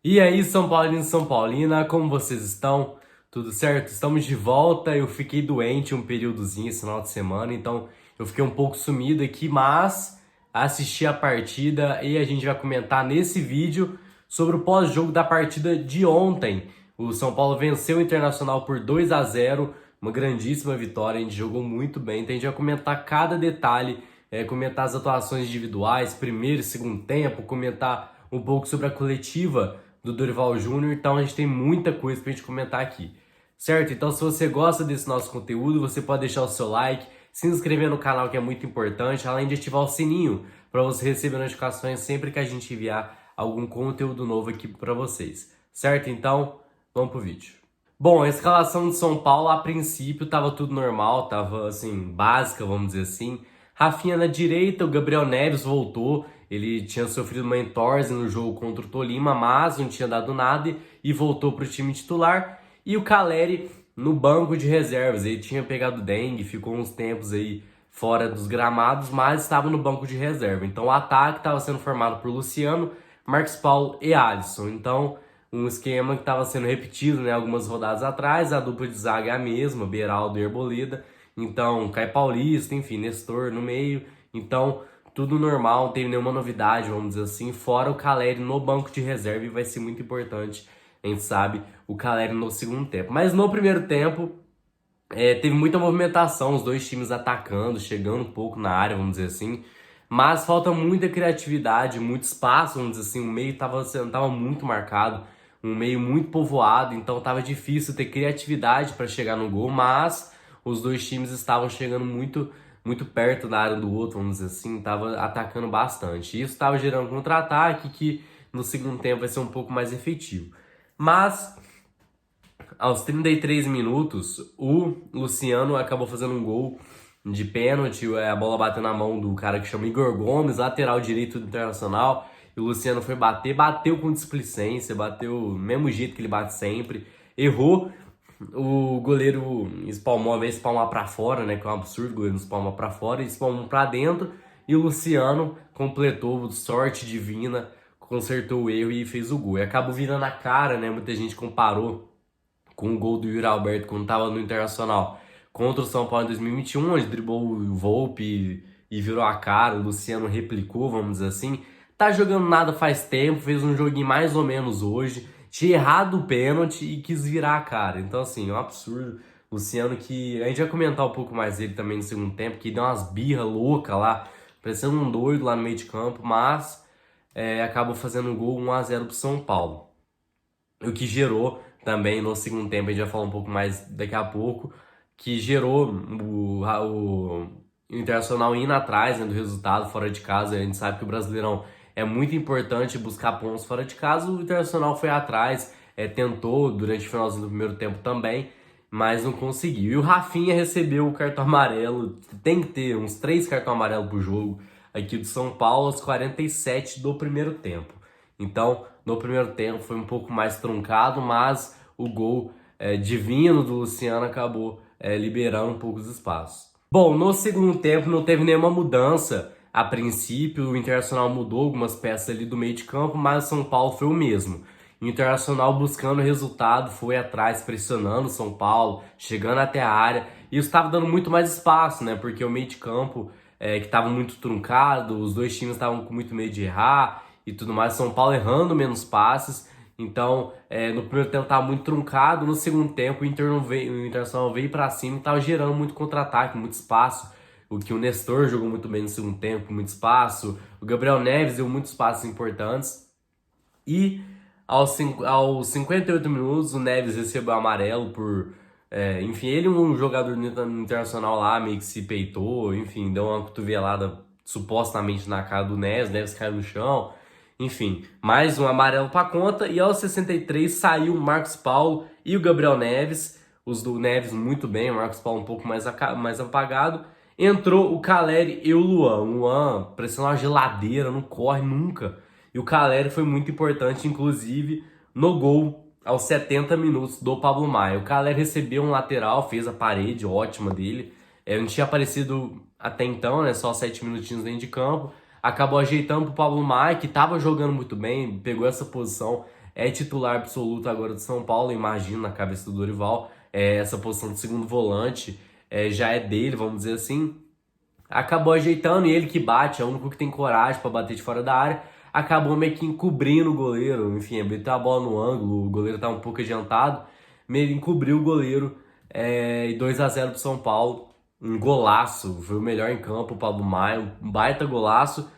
E aí, São Paulino e São Paulina, como vocês estão? Tudo certo? Estamos de volta. Eu fiquei doente um períodozinho esse final de semana, então eu fiquei um pouco sumido aqui, mas assisti a partida e a gente vai comentar nesse vídeo sobre o pós-jogo da partida de ontem. O São Paulo venceu o Internacional por 2-0, uma grandíssima vitória, a gente jogou muito bem, então a gente vai comentar cada detalhe, comentar as atuações individuais, primeiro e segundo tempo, comentar um pouco sobre a coletiva do Dorival Júnior, então a gente tem muita coisa pra gente comentar aqui, certo? Então se você gosta desse nosso conteúdo, você pode deixar o seu like, se inscrever no canal que é muito importante, além de ativar o sininho para você receber notificações sempre que a gente enviar algum conteúdo novo aqui para vocês, certo? Então, vamos pro vídeo. Bom, a escalação de São Paulo, a princípio, tava tudo normal, tava assim, básica, vamos dizer assim. Rafinha na direita, o Gabriel Neves voltou. Ele tinha sofrido uma entorse no jogo contra o Tolima, mas não tinha dado nada e voltou para o time titular. E o Caleri no banco de reservas. Ele tinha pegado dengue, ficou uns tempos aí fora dos gramados, mas estava no banco de reserva. Então o ataque estava sendo formado por Luciano, Marcos Paulo e Alisson. Então um esquema que estava sendo repetido, né, algumas rodadas atrás. A dupla de zaga é a mesma, Beraldo e Arboleda. Então, Caio Paulista, enfim, Nestor no meio. Então, tudo normal, não teve nenhuma novidade, vamos dizer assim. Fora o Caleri no banco de reserva e vai ser muito importante, a gente sabe, o Caleri no segundo tempo. Mas no primeiro tempo, teve muita movimentação, os dois times atacando, chegando um pouco na área, vamos dizer assim. Mas falta muita criatividade, muito espaço, vamos dizer assim. O meio tava muito marcado, um meio muito povoado, então tava difícil ter criatividade para chegar no gol, mas os dois times estavam chegando muito perto da área do outro, vamos dizer assim, tava atacando bastante. Isso estava gerando contra-ataque que no segundo tempo vai ser um pouco mais efetivo. Mas aos 33 minutos, o Luciano acabou fazendo um gol de pênalti, a bola bateu na mão do cara que chama Igor Gomes, lateral direito do Internacional, e o Luciano foi bater, bateu com displicência, bateu do mesmo jeito que ele bate sempre, errou, o goleiro espalmou, ao invés de espalmar pra fora, né, que é um absurdo, o goleiro espalmar pra fora, ele espalmou pra dentro, e o Luciano completou, sorte divina, consertou o erro e fez o gol. E acabou virando a cara, né, muita gente comparou com o gol do Yuri Alberto quando estava no Internacional contra o São Paulo em 2021, onde driblou o Volpe e virou a cara, o Luciano replicou, vamos dizer assim. Tá jogando nada faz tempo, fez um joguinho mais ou menos hoje, tinha errado o pênalti e quis virar a cara. Então, assim, é um absurdo. Luciano, que a gente vai comentar um pouco mais dele também no segundo tempo, que deu umas birras loucas lá, parecendo um doido lá no meio de campo, mas acabou fazendo um gol 1-0 pro São Paulo. O que gerou também no segundo tempo, a gente vai falar um pouco mais daqui a pouco, que gerou o Internacional indo atrás, né, do resultado fora de casa. A gente sabe que o Brasileirão é muito importante buscar pontos fora de casa. O Internacional foi atrás, tentou durante o finalzinho do primeiro tempo também, mas não conseguiu. E o Rafinha recebeu o cartão amarelo, tem que ter uns 3 cartões amarelos pro jogo aqui do São Paulo aos 47 do primeiro tempo. Então, no primeiro tempo foi um pouco mais truncado, mas o gol divino do Luciano acabou liberando um pouco os espaços. Bom, no segundo tempo não teve nenhuma mudança. A princípio, o Internacional mudou algumas peças ali do meio de campo, mas o São Paulo foi o mesmo. O Internacional buscando resultado, foi atrás, pressionando o São Paulo, chegando até a área. E isso estava dando muito mais espaço, né? Porque o meio de campo, que estava muito truncado, os dois times estavam com muito medo de errar e tudo mais. São Paulo errando menos passes. Então, no primeiro tempo estava muito truncado. No segundo tempo, o Internacional veio para cima e estava gerando muito contra-ataque, muito espaço. O que o Nestor jogou muito bem no segundo tempo, muito espaço. O Gabriel Neves deu muitos passos importantes. E aos 58 minutos, o Neves recebeu amarelo por. Enfim, ele um jogador internacional lá, meio que se peitou, enfim, deu uma cotovelada supostamente na cara do Neves, Neves caiu no chão. Enfim, mais um amarelo pra conta. E aos 63 saiu o Marcos Paulo e o Gabriel Neves. Os do Neves muito bem, o Marcos Paulo um pouco mais apagado. Entrou o Caleri e o Luan. O Luan parecendo uma geladeira, não corre nunca. E o Caleri foi muito importante, inclusive, no gol aos 70 minutos do Pablo Maia. O Caleri recebeu um lateral, fez a parede ótima dele. Não tinha aparecido até então, né? Só 7 minutinhos dentro de campo. Acabou ajeitando pro Pablo Maia, que estava jogando muito bem, pegou essa posição é titular absoluto agora do São Paulo, imagino, na cabeça do Dorival. Essa posição de segundo volante já é dele, vamos dizer assim. Acabou ajeitando e ele que bate, é o único que tem coragem para bater de fora da área. Acabou meio que encobrindo o goleiro, enfim, meteu a bola no ângulo, o goleiro tá um pouco adiantado, meio encobriu o goleiro e 2-0 pro São Paulo. Um golaço, foi o melhor em campo, o Pablo Maia, um baita golaço.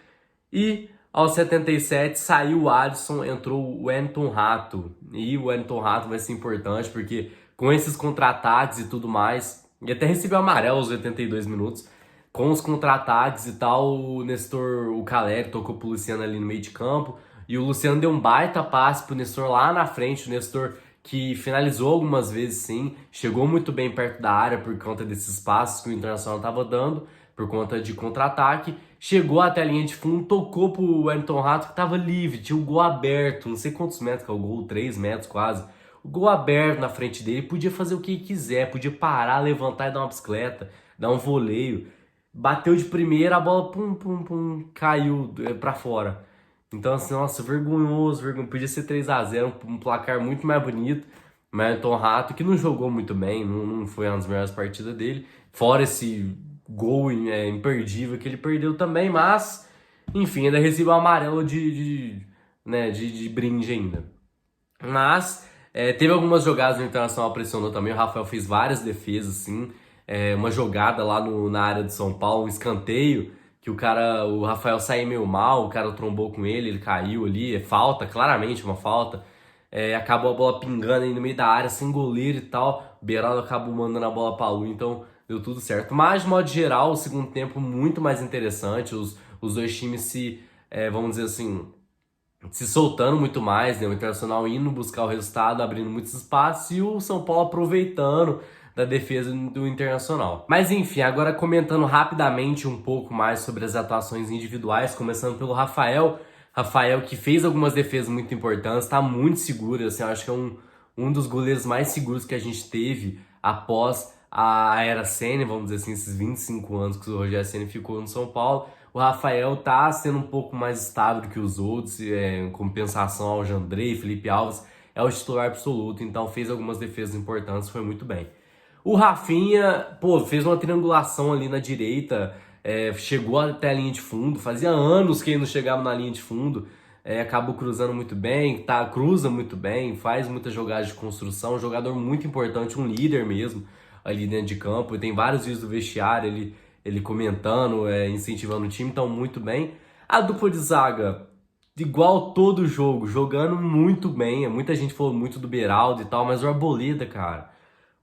E aos 77 saiu o Alisson, entrou o Wellington Rato. E o Wellington Rato vai ser importante porque com esses contra-ataques e tudo mais, e até recebeu amarelo aos 82 minutos, com os contra-ataques e tal, o Nestor, o Caleri tocou pro Luciano ali no meio de campo, e o Luciano deu um baita passe pro Nestor lá na frente, o Nestor que finalizou algumas vezes sim, chegou muito bem perto da área por conta desses passes que o Internacional estava dando, por conta de contra-ataque, chegou até a linha de fundo, tocou pro Wellington Rato que estava livre, tinha o gol aberto, não sei quantos metros que é o gol, 3 metros quase, o gol aberto na frente dele, podia fazer o que quiser, podia parar, levantar e dar uma bicicleta, dar um voleio, bateu de primeira, a bola pum, pum, pum, caiu pra fora. Então, assim, nossa, vergonhoso, podia ser 3-0, um placar muito mais bonito. Mas o Tom Rato, que não jogou muito bem, não foi uma das melhores partidas dele. Fora esse gol imperdível que ele perdeu também, mas, enfim, ainda recebeu o amarelo de brinde ainda. Mas teve algumas jogadas no Internacional pressionou também. O Rafael fez várias defesas, assim. Uma jogada lá na área de São Paulo, um escanteio, que o Rafael saiu meio mal, o cara trombou com ele caiu ali. É falta, claramente uma falta. Acabou a bola pingando aí no meio da área, sem goleiro e tal. O Beraldo acabou mandando a bola pra Lu, então deu tudo certo. Mas, de modo geral, o segundo tempo muito mais interessante. Os dois times vamos dizer assim, se soltando muito mais, né? O Internacional indo buscar o resultado, abrindo muitos espaços e o São Paulo aproveitando da defesa do Internacional. Mas enfim, agora comentando rapidamente um pouco mais sobre as atuações individuais, começando pelo Rafael. Rafael que fez algumas defesas muito importantes, tá muito seguro, assim, eu acho que é um dos goleiros mais seguros que a gente teve após a era Ceni, vamos dizer assim, esses 25 anos que o Rogério Ceni ficou no São Paulo. O Rafael tá sendo um pouco mais estável do que os outros, em compensação ao Jandrei, Felipe Alves, é o titular absoluto, então fez algumas defesas importantes, foi muito bem. O Rafinha, pô, fez uma triangulação ali na direita, chegou até a linha de fundo, fazia anos que ele não chegava na linha de fundo, acabou cruzando muito bem, cruza muito bem, faz muitas jogadas de construção, um jogador muito importante, um líder mesmo ali dentro de campo, e tem vários vídeos do vestiário, ele comentando, incentivando o time, então muito bem. A dupla de zaga, igual todo jogo, jogando muito bem, muita gente falou muito do Beraldo e tal, mas o Arboleda, cara,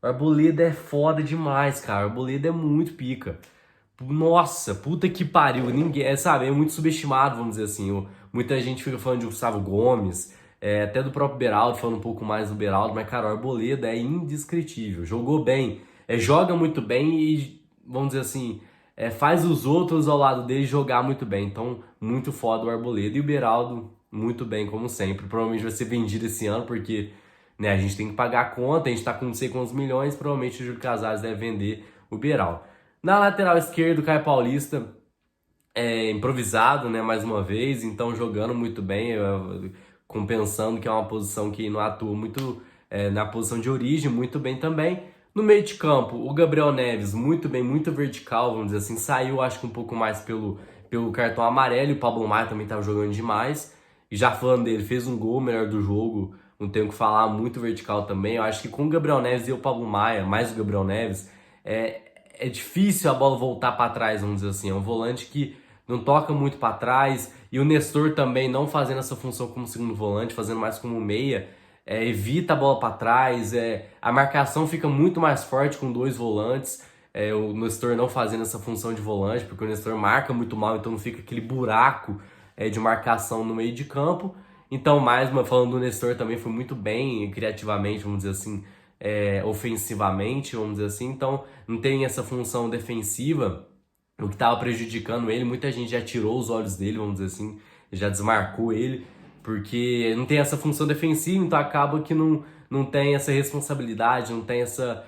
o Arboleda é foda demais, cara, o Arboleda é muito pica. Nossa, puta que pariu, ninguém, sabe, é muito subestimado, vamos dizer assim. Muita gente fica falando de Gustavo Gomes, até do próprio Beraldo, falando um pouco mais do Beraldo, mas cara, o Arboleda é indescritível, jogou bem, joga muito bem e, vamos dizer assim, faz os outros ao lado dele jogar muito bem. Então, muito foda o Arboleda e o Beraldo, muito bem, como sempre. Provavelmente vai ser vendido esse ano, porque né, a gente tem que pagar a conta, a gente tá com não sei quantos milhões, provavelmente o Júlio Casares deve vender o Beraldo. Na lateral esquerda, o Caio Paulista, improvisado, né, mais uma vez, então jogando muito bem, compensando que é uma posição que não atua muito na posição de origem, muito bem também. No meio de campo, o Gabriel Neves, muito bem, muito vertical, vamos dizer assim, saiu acho que um pouco mais pelo cartão amarelo, e o Pablo Maia também estava jogando demais. E já falando dele, fez um gol melhor do jogo, não tenho o que falar, muito vertical também. Eu acho que com o Gabriel Neves e o Pablo Maia, mais o Gabriel Neves, é difícil a bola voltar para trás, vamos dizer assim. É um volante que não toca muito para trás, e o Nestor também não fazendo essa função como segundo volante, fazendo mais como meia, evita a bola para trás, a marcação fica muito mais forte com dois volantes, o Nestor não fazendo essa função de volante, porque o Nestor marca muito mal, então não fica aquele buraco de marcação no meio de campo. Então, falando do Nestor também foi muito bem criativamente, vamos dizer assim, ofensivamente, vamos dizer assim, então não tem essa função defensiva, o que estava prejudicando ele. Muita gente já tirou os olhos dele, vamos dizer assim, já desmarcou ele, porque não tem essa função defensiva, então acaba que não tem essa responsabilidade, não tem essa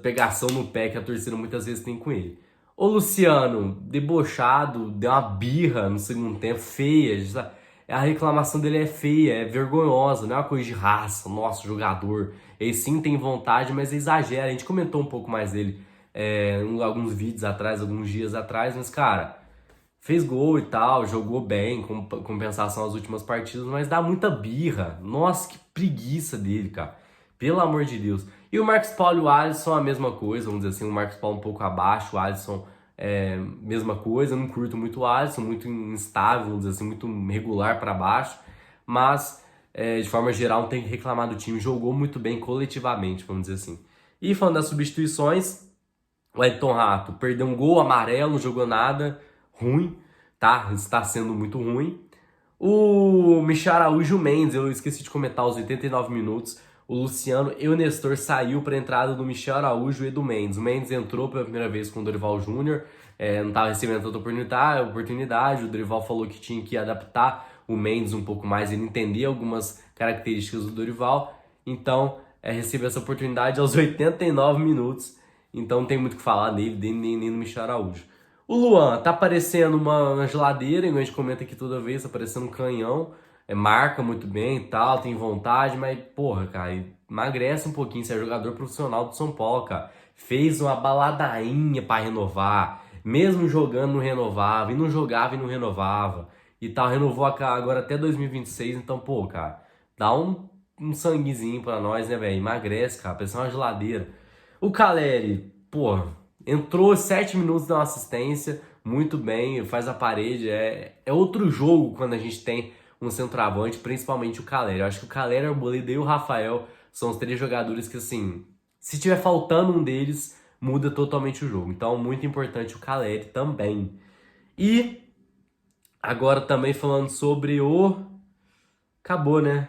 pegação no pé que a torcida muitas vezes tem com ele. O Luciano, debochado, deu uma birra no segundo tempo, feia, a reclamação dele é feia, é vergonhosa, não é uma coisa de raça, nosso jogador. Ele sim tem vontade, mas exagera. A gente comentou um pouco mais dele alguns vídeos atrás, alguns dias atrás, mas, cara, fez gol e tal, jogou bem, com compensação às últimas partidas, mas dá muita birra. Nossa, que preguiça dele, cara. Pelo amor de Deus. E o Marcos Paulo e o Alisson a mesma coisa, vamos dizer assim, o Marcos Paulo um pouco abaixo, o Alisson mesma coisa. Eu não curto muito o Alisson, muito instável, vamos dizer assim, muito regular para baixo, mas de forma geral não tem que reclamar do time, jogou muito bem coletivamente, vamos dizer assim. E falando das substituições, o Elton Rato perdeu um gol amarelo, não jogou nada, ruim, tá? Está sendo muito ruim. O Michel Araújo e o Mendes, eu esqueci de comentar os 89 minutos. O Luciano e o Nestor saiu para a entrada do Michel Araújo e do Mendes. O Mendes entrou pela primeira vez com o Dorival Júnior, não estava recebendo tanta oportunidade. O Dorival falou que tinha que adaptar o Mendes um pouco mais, ele entender algumas características do Dorival. Então, recebeu essa oportunidade aos 89 minutos. Então, não tem muito o que falar nele, nem no Michel Araújo. O Luan tá parecendo uma geladeira, igual a gente comenta aqui toda vez, tá parecendo um canhão. Marca muito bem e tal, tem vontade, mas, porra, cara, emagrece um pouquinho. Você é jogador profissional do São Paulo, cara. Fez uma baladainha pra renovar. Mesmo jogando, não renovava. E não jogava e não renovava. E tal, renovou agora até 2026. Então, pô, cara, dá um sanguezinho pra nós, né, velho? Emagrece, cara. Parece uma geladeira. O Caleri, pô, entrou 7 minutos, deu uma assistência. Muito bem, faz a parede. É outro jogo quando a gente tem um centroavante, principalmente o Caleri. Eu acho que o Caleri, o Arboleda e o Rafael são os 3 jogadores que, assim, se tiver faltando um deles, muda totalmente o jogo. Então, muito importante o Caleri também. E agora também falando sobre o... Acabou, né?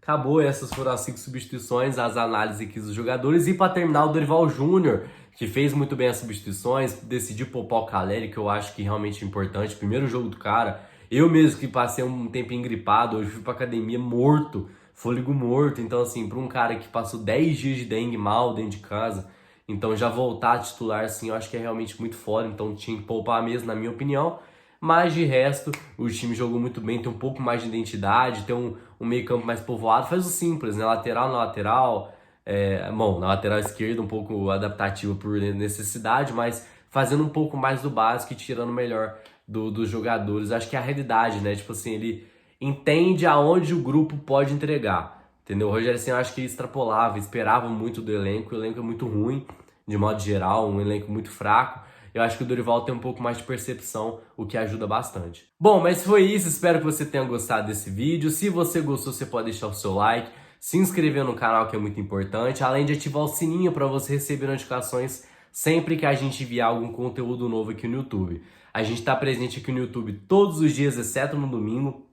Acabou, essas foram as 5 substituições, as análises aqui dos jogadores. E para terminar, o Dorival Júnior, que fez muito bem as substituições, decidiu poupar o Caleri, que eu acho que realmente é importante. Primeiro jogo do cara. Eu mesmo que passei um tempinho gripado, hoje fui pra academia morto, fôlego morto. Então, assim, pra um cara que passou 10 dias de dengue mal dentro de casa, então já voltar a titular, assim, eu acho que é realmente muito foda. Então tinha que poupar mesmo, na minha opinião. Mas de resto, o time jogou muito bem, tem um pouco mais de identidade, tem um meio campo mais povoado. Faz o simples, né? Lateral na lateral, bom, na lateral esquerda um pouco adaptativo por necessidade, mas fazendo um pouco mais do básico e tirando o melhor dos jogadores. Acho que é a realidade, né? Tipo assim, ele entende aonde o grupo pode entregar, entendeu? O Rogério Ceni, eu acho que ele extrapolava, esperava muito do elenco. O elenco é muito ruim, de modo geral, um elenco muito fraco. Eu acho que o Dorival tem um pouco mais de percepção, o que ajuda bastante. Bom, mas foi isso. Espero que você tenha gostado desse vídeo. Se você gostou, você pode deixar o seu like, se inscrever no canal, que é muito importante, além de ativar o sininho para você receber notificações sempre que a gente enviar algum conteúdo novo aqui no YouTube. A gente está presente aqui no YouTube todos os dias, exceto no domingo.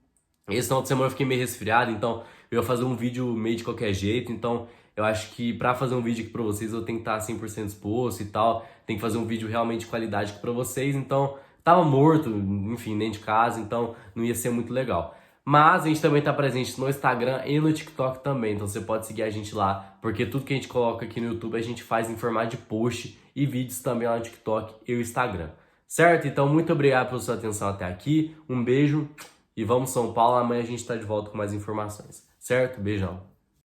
Esse final de semana eu fiquei meio resfriado, então eu ia fazer um vídeo meio de qualquer jeito. Então eu acho que pra fazer um vídeo aqui pra vocês eu tenho que estar 100% disposto e tal. Tem que fazer um vídeo realmente de qualidade aqui pra vocês. Então tava morto, enfim, dentro de casa, então não ia ser muito legal. Mas a gente também tá presente no Instagram e no TikTok também, então você pode seguir a gente lá, porque tudo que a gente coloca aqui no YouTube a gente faz em formato de post e vídeos também lá no TikTok e o Instagram. Certo? Então muito obrigado pela sua atenção até aqui, um beijo e vamos São Paulo, amanhã a gente tá de volta com mais informações. Certo? Beijão.